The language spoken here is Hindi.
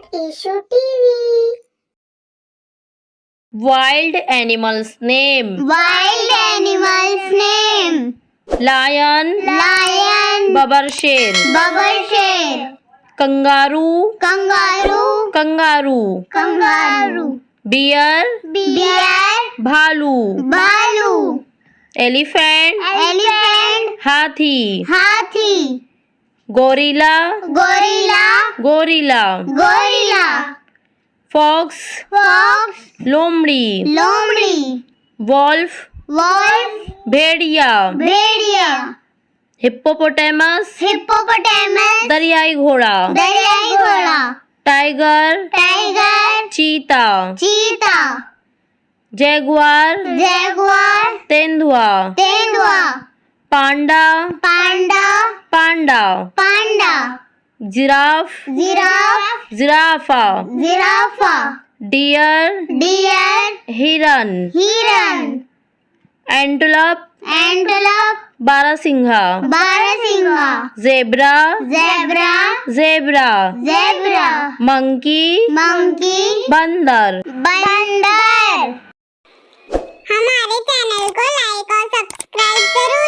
at Eshu TV. Wild animals name. Wild animals name. Lion. Lion. Babar sher. Babar sher. Kangaroo. Kangaroo. Kangaroo. Kangaroo. Bear. Bear. Bhalu. Balu. Elephant. Elephant. Hathi. Hathi. Gorilla. Gorilla. Gorilla. Gorilla. Fox. Fox. Lomड़ी. Lomड़ी. Wolf. Wolf. Bhediya. Bhediya. Hippopotamus. Hippopotamus. दरियाई घोड़ा. दरियाई घोड़ा. Tiger. Tiger. Cheetah. Cheetah. Jaguar. Jaguar. तेंदुआ. तेंदुआ. Panda. Panda. Panda. Panda. Giraffe. Giraffe. जिराफा. जिराफा. डियर. डियर. हिरन. हिरन. एंटलप. एंटलप. बारहसिंघा. बारहसिंघा. Zebra. Zebra. Zebra. Zebra. Monkey. Monkey. बंदर. बंदर. हमारे चैनल को लाइक और सब्सक्राइब जरूर